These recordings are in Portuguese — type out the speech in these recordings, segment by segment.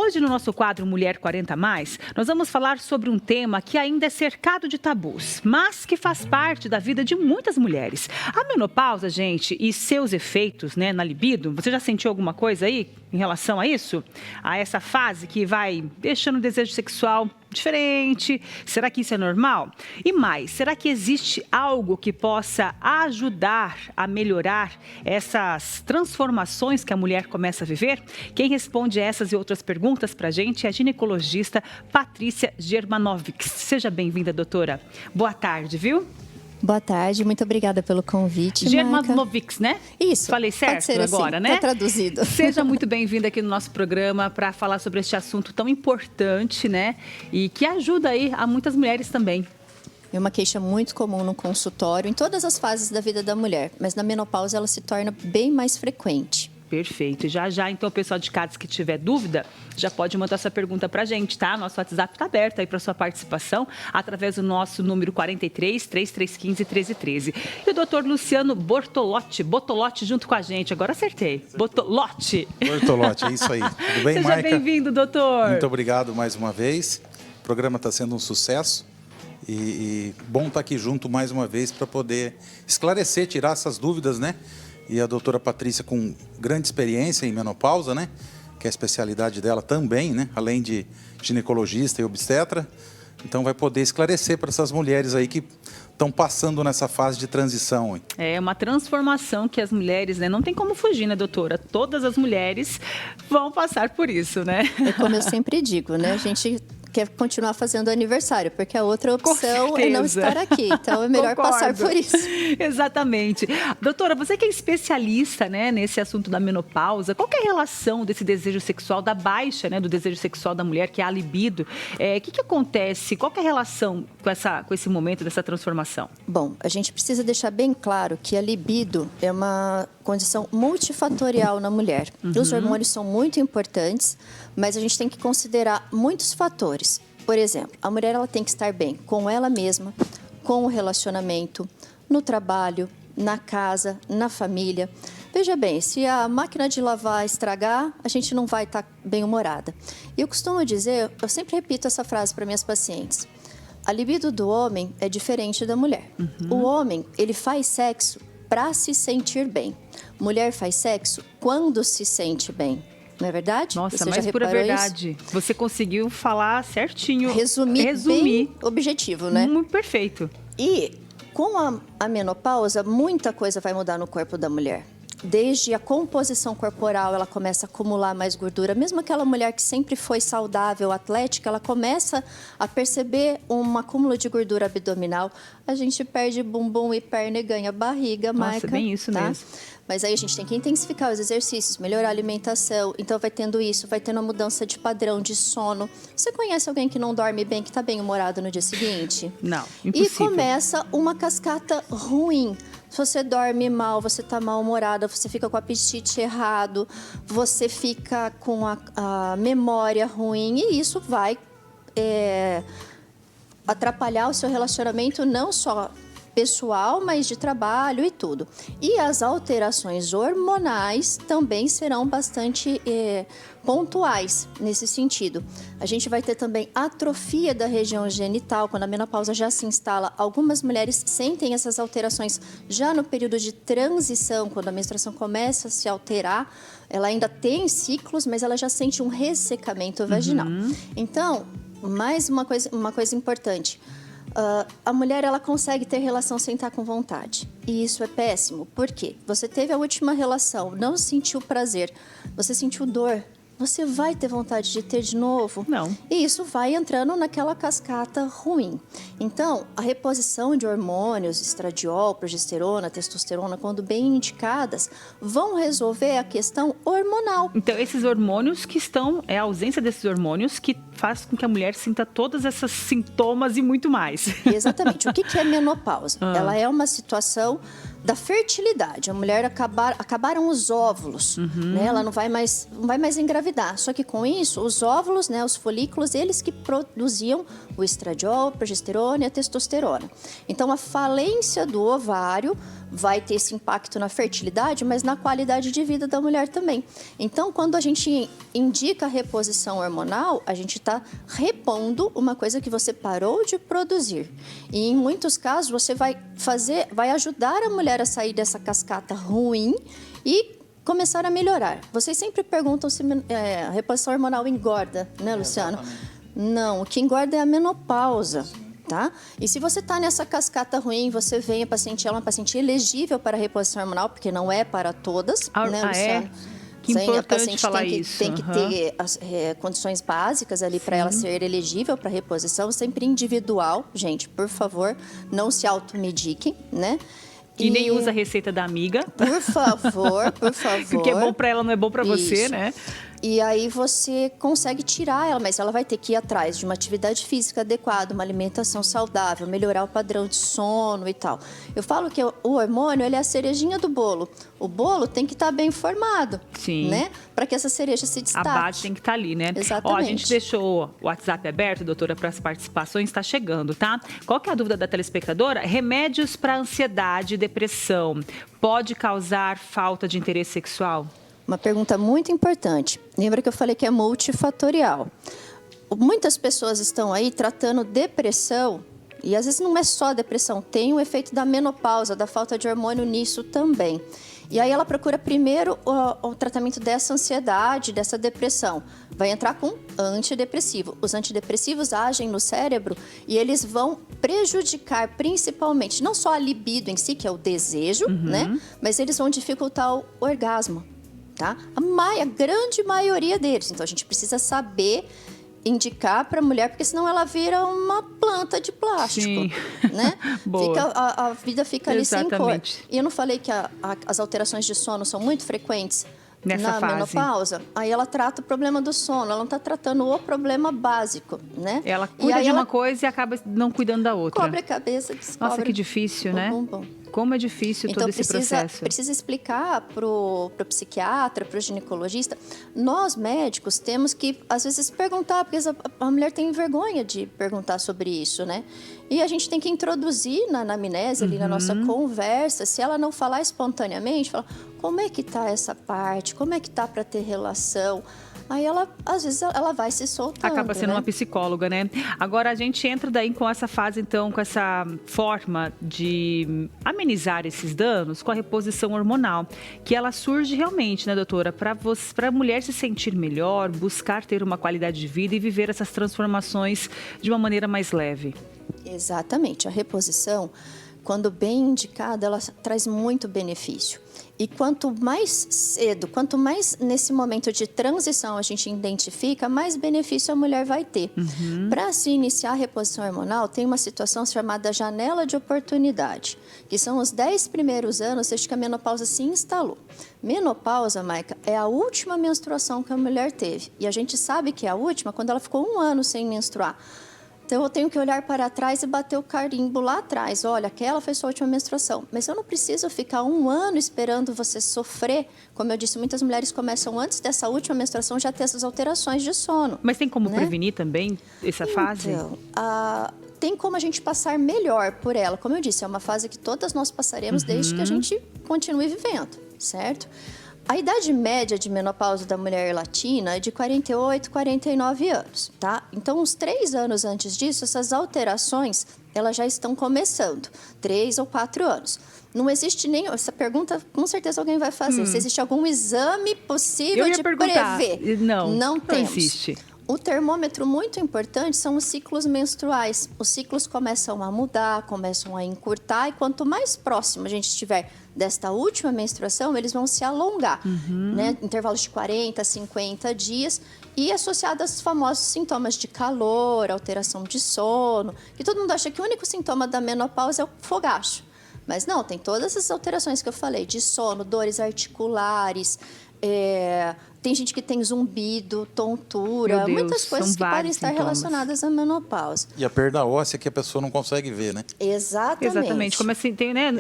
Hoje, no nosso quadro Mulher 40+, nós vamos falar sobre um tema que ainda é cercado de tabus, mas que faz parte da vida de muitas mulheres. A menopausa, gente, e seus efeitos, né, na libido, você já sentiu alguma coisa aí em relação a isso? A essa fase que vai deixando o desejo sexual diferente? Será que isso é normal? E mais, será que existe algo que possa ajudar a melhorar essas transformações que a mulher começa a viver? Quem responde essas e outras perguntas para a gente é a ginecologista Patrícia Germanovics. Seja bem-vinda, doutora. Boa tarde, viu? Boa tarde, muito obrigada pelo convite, Germanovics, né? Isso. Falei certo agora, assim, né? Tá traduzido. Seja muito bem-vinda aqui no nosso programa para falar sobre este assunto tão importante, né? E que ajuda aí a muitas mulheres também. É uma queixa muito comum no consultório, em todas as fases da vida da mulher, mas na menopausa ela se torna bem mais frequente. Perfeito. Já, então, o pessoal de casa que tiver dúvida, já pode mandar sua pergunta para a gente, tá? Nosso WhatsApp está aberto aí para sua participação, através do nosso número 43 3315 1313. E o doutor Luciano Bortolotti junto com a gente. Agora acertei. Bortolotti, é isso aí. Tudo bem, Maica? Seja bem-vindo, doutor. Muito obrigado mais uma vez. O programa está sendo um sucesso. E bom estar aqui junto mais uma vez para poder esclarecer, tirar essas dúvidas, né? E a doutora Patrícia, com grande experiência em menopausa, né? Que é a especialidade dela também, né? Além de ginecologista e obstetra. Então, vai poder esclarecer para essas mulheres aí que estão passando nessa fase de transição. É uma transformação que as mulheres, né? Não tem como fugir, né, doutora? Todas as mulheres vão passar por isso, né? É como eu sempre digo, né? A gente quer continuar fazendo aniversário, porque a outra opção é não estar aqui. Então, é melhor passar por isso. Exatamente. Doutora, você que é especialista, né, nesse assunto da menopausa, qual que é a relação desse desejo sexual, da baixa, né, do desejo sexual da mulher, que é a libido? O que acontece? Qual que é a relação com esse momento dessa transformação? Bom, a gente precisa deixar bem claro que a libido é uma condição multifatorial na mulher. Os hormônios são muito importantes, mas a gente tem que considerar muitos fatores. Por exemplo, a mulher ela tem que estar bem com ela mesma, com o relacionamento, no trabalho, na casa, na família. Veja bem, se a máquina de lavar estragar, a gente não vai estar bem-humorada. E eu costumo dizer, eu sempre repito essa frase para minhas pacientes. A libido do homem é diferente da mulher. O homem, ele faz sexo para se sentir bem. Mulher faz sexo quando se sente bem. Não é verdade? Nossa, mas pura verdade. Isso? Você conseguiu falar certinho. Resumir. Bem objetivo, né? Muito perfeito. E com a menopausa, muita coisa vai mudar no corpo da mulher. Desde a composição corporal, ela começa a acumular mais gordura. Mesmo aquela mulher que sempre foi saudável, atlética, ela começa a perceber um acúmulo de gordura abdominal. A gente perde bumbum e perna e ganha barriga, Maica. Nossa, bem isso mesmo. Mas aí a gente tem que intensificar os exercícios, melhorar a alimentação. Então vai tendo isso, vai tendo uma mudança de padrão, de sono. Você conhece alguém que não dorme bem, que está bem-humorado no dia seguinte? Não, impossível. E começa uma cascata ruim. Se você dorme mal, você está mal-humorada, você fica com o apetite errado, você fica com a memória ruim e isso vai atrapalhar o seu relacionamento não só pessoal, mas de trabalho e tudo. E as alterações hormonais também serão bastante pontuais nesse sentido. A gente vai ter também atrofia da região genital, quando a menopausa já se instala. Algumas mulheres sentem essas alterações já no período de transição, quando a menstruação começa a se alterar. Ela ainda tem ciclos, mas ela já sente um ressecamento vaginal. Então, mais uma coisa importante. A mulher ela consegue ter relação sem estar com vontade. E isso é péssimo. Por quê? Você teve a última relação, não sentiu prazer, você sentiu dor. Você vai ter vontade de ter de novo? Não. E isso vai entrando naquela cascata ruim. Então, a reposição de hormônios, estradiol, progesterona, testosterona, quando bem indicadas, vão resolver a questão hormonal. Então, esses hormônios que estão, é a ausência desses hormônios que faz com que a mulher sinta todos esses sintomas e muito mais. Exatamente. O que é menopausa? Ela é uma situação da fertilidade. A mulher acabaram os óvulos, né? Ela não vai mais engravidar. Só que com isso, os óvulos, né, os folículos, eles que produziam o estradiol, a progesterona e a testosterona. Então, a falência do ovário vai ter esse impacto na fertilidade, mas na qualidade de vida da mulher também. Então, quando a gente indica a reposição hormonal, a gente está repondo uma coisa que você parou de produzir. E em muitos casos, você vai ajudar a mulher a sair dessa cascata ruim e começar a melhorar. Vocês sempre perguntam se a reposição hormonal engorda, né, Luciano? Não, o que engorda é a menopausa. Tá? E se você está nessa cascata ruim, você vem a paciente, ela é uma paciente elegível para a reposição hormonal, porque não é para todas, né, Luciana? Que sim, importante a paciente falar tem que, isso. Tem que ter as condições básicas ali para ela ser elegível para reposição, sempre individual. Gente, por favor, não se automediquem, né? E nem usa a receita da amiga. Por favor, por favor. O que é bom para ela não é bom para você, né? E aí você consegue tirar ela, mas ela vai ter que ir atrás de uma atividade física adequada, uma alimentação saudável, melhorar o padrão de sono e tal. Eu falo que o hormônio, ele é a cerejinha do bolo. O bolo tem que estar bem formado, né? Para que essa cereja se destaque. A base tem que estar ali, né? Exatamente. Ó, a gente deixou o WhatsApp aberto, doutora, para as participações, está chegando, tá? Qual que é a dúvida da telespectadora? Remédios para ansiedade e depressão pode causar falta de interesse sexual? Uma pergunta muito importante. Lembra que eu falei que é multifatorial. Muitas pessoas estão aí tratando depressão, e às vezes não é só depressão, tem o efeito da menopausa, da falta de hormônio nisso também. E aí ela procura primeiro o tratamento dessa ansiedade, dessa depressão. Vai entrar com antidepressivo. Os antidepressivos agem no cérebro e eles vão prejudicar principalmente, não só a libido em si, que é o desejo, né? Mas eles vão dificultar o orgasmo. Tá? A grande maioria deles. Então, a gente precisa saber indicar para a mulher, porque senão ela vira uma planta de plástico. Sim. Né? Boa. A vida fica ali Exatamente. sem cor. E eu não falei que as alterações de sono são muito frequentes nessa na fase. menopausa? Aí ela trata o problema do sono, ela não está tratando o problema básico, né? Ela cuida de uma coisa e acaba não cuidando da outra. Cobre a cabeça, descobre. Nossa, que difícil, né? Bom. Como é difícil todo esse processo. Precisa explicar pro psiquiatra, pro ginecologista. Nós, médicos, temos que, às vezes, perguntar, porque a mulher tem vergonha de perguntar sobre isso, né? E a gente tem que introduzir na anamnese, ali na nossa conversa, se ela não falar espontaneamente, falar, como é que tá essa parte? Como é que tá para ter relação? Aí ela, às vezes, ela vai se soltando. Acaba sendo uma psicóloga, né? Agora a gente entra daí com essa fase, então, com essa forma de amenizar esses danos com a reposição hormonal, que ela surge realmente, né, doutora? Para a mulher se sentir melhor, buscar ter uma qualidade de vida e viver essas transformações de uma maneira mais leve. Exatamente. A reposição, quando bem indicada, ela traz muito benefício. E quanto mais cedo, quanto mais nesse momento de transição a gente identifica, mais benefício a mulher vai ter. Para se iniciar a reposição hormonal, tem uma situação chamada janela de oportunidade, que são os 10 primeiros anos desde que a menopausa se instalou. Menopausa, Maica, é a última menstruação que a mulher teve. E a gente sabe que é a última quando ela ficou 1 ano sem menstruar. Então, eu tenho que olhar para trás e bater o carimbo lá atrás. Olha, aquela foi sua última menstruação. Mas eu não preciso ficar 1 ano esperando você sofrer. Como eu disse, muitas mulheres começam antes dessa última menstruação já ter essas alterações de sono. Mas tem como prevenir também essa fase? Então, tem como a gente passar melhor por ela. Como eu disse, é uma fase que todas nós passaremos desde que a gente continue vivendo, certo? A idade média de menopausa da mulher latina é de 48, 49 anos, tá? Então, uns 3 anos antes disso, essas alterações, elas já estão começando. 3 ou 4 anos. Não existe nem... Essa pergunta, com certeza, alguém vai fazer. Se existe algum exame possível de prever. Não temos. Existe. O termômetro muito importante são os ciclos menstruais. Os ciclos começam a mudar, começam a encurtar, e quanto mais próximo a gente estiver desta última menstruação, eles vão se alongar, né? Intervalos de 40, 50 dias, e associado aos famosos sintomas de calor, alteração de sono, que todo mundo acha que o único sintoma da menopausa é o fogacho. Mas não, tem todas essas alterações que eu falei, de sono, dores articulares, Tem gente que tem zumbido, tontura, Meu Deus, muitas coisas são que podem vários estar sintomas. relacionadas à menopausa. E a perda óssea que a pessoa não consegue ver, né? Exatamente. Como assim, tem, né?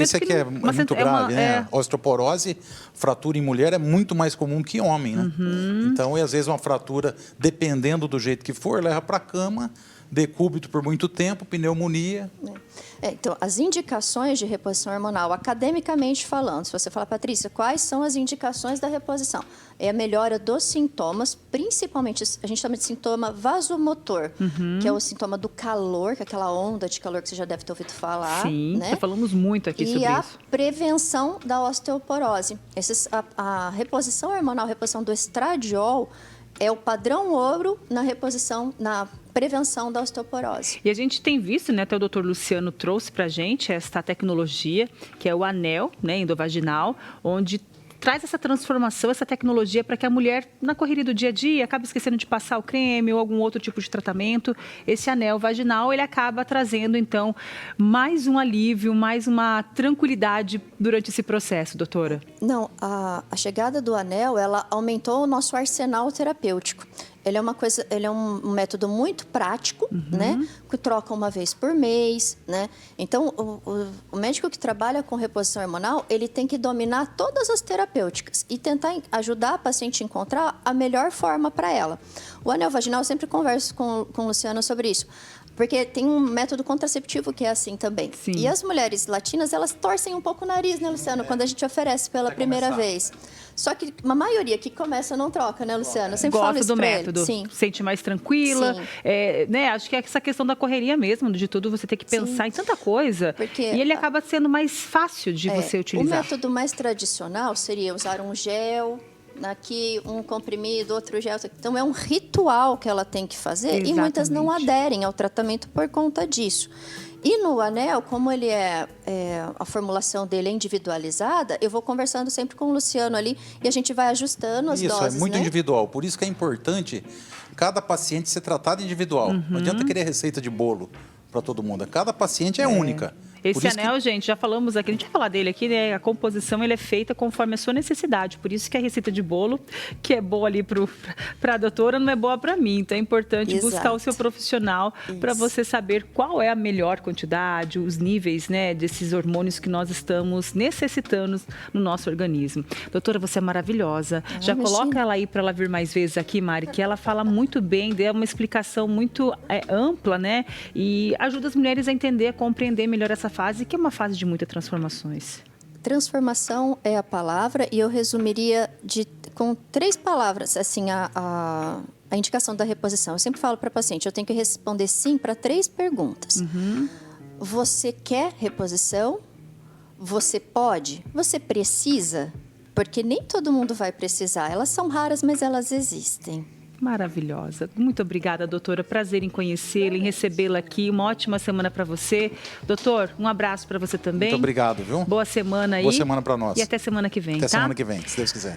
Esse aqui é muito grave, né? Osteoporose, fratura em mulher é muito mais comum que homem, né? Então, e às vezes uma fratura, dependendo do jeito que for, leva para a cama, decúbito por muito tempo, pneumonia. Então, as indicações de reposição hormonal, academicamente falando, se você falar, Patrícia, quais são as indicações da reposição? É a melhora dos sintomas, principalmente, a gente chama de sintoma vasomotor, que é o sintoma do calor, que é aquela onda de calor que você já deve ter ouvido falar. Sim, né? já falamos muito aqui sobre E a isso. prevenção da osteoporose. A reposição hormonal, a reposição do estradiol, é o padrão ouro na reposição, na prevenção da osteoporose. E a gente tem visto, né, até o doutor Luciano trouxe para a gente esta tecnologia, que é o anel, né, endovaginal, onde traz essa transformação, essa tecnologia para que a mulher, na correria do dia a dia, acabe esquecendo de passar o creme ou algum outro tipo de tratamento. Esse anel vaginal, ele acaba trazendo, então, mais um alívio, mais uma tranquilidade durante esse processo, doutora. Não, a chegada do anel, ela aumentou o nosso arsenal terapêutico. Ele é um método muito prático, né? Que troca uma vez por mês, né? Então, o médico que trabalha com reposição hormonal, ele tem que dominar todas as terapêuticas e tentar ajudar a paciente a encontrar a melhor forma para ela. O anel vaginal, eu sempre converso com o Luciano sobre isso. Porque tem um método contraceptivo que é assim também. Sim. E as mulheres latinas, elas torcem um pouco o nariz, né, Luciano? Quando a gente oferece pela primeira vez. Só que uma maioria que começa não troca, né, Luciano? Eu sempre falo Gosta isso do pra método, ele. Sim. sente mais tranquila. Sim. Né, acho que é essa questão da correria mesmo, de tudo você ter que pensar em tanta coisa. Porque e ele acaba sendo mais fácil de você O utilizar. método mais tradicional seria usar um gel, aqui um comprimido, outro gel. Então, é um ritual que ela tem que fazer. Exatamente. E muitas não aderem ao tratamento por conta disso. E no anel, como ele a formulação dele é individualizada, eu vou conversando sempre com o Luciano ali e a gente vai ajustando as doses, Isso, é muito né? individual. Por isso que é importante cada paciente ser tratado individual. Não adianta querer receita de bolo para todo mundo. Cada paciente é única. Por Esse isso anel, gente, já falamos aqui, a gente vai falar dele aqui, né? A composição ele é feita conforme a sua necessidade. Por isso que a receita de bolo, que é boa ali para a doutora, não é boa para mim. Então é importante buscar o seu profissional para você saber qual é a melhor quantidade, os níveis, né, desses hormônios que nós estamos necessitando no nosso organismo. Doutora, você é maravilhosa. Já coloca ela aí para ela vir mais vezes aqui, Mari, que ela fala muito bem, dá uma explicação muito ampla, né? E ajuda as mulheres a entender, a compreender melhor essa fase, que é uma fase de muitas transformações. Transformação é a palavra e eu resumiria com 3 palavras, assim, a indicação da reposição. Eu sempre falo para a paciente, eu tenho que responder sim para 3 perguntas. Você quer reposição? Você pode? Você precisa? Porque nem todo mundo vai precisar. Elas são raras, mas elas existem. Maravilhosa. Muito obrigada, doutora. Prazer em conhecê-la, em recebê-la aqui. Uma ótima semana para você. Doutor, um abraço para você também. Muito obrigado, viu? Boa semana aí. Boa semana para nós. E até semana que vem, Até tá? semana que vem, se Deus quiser.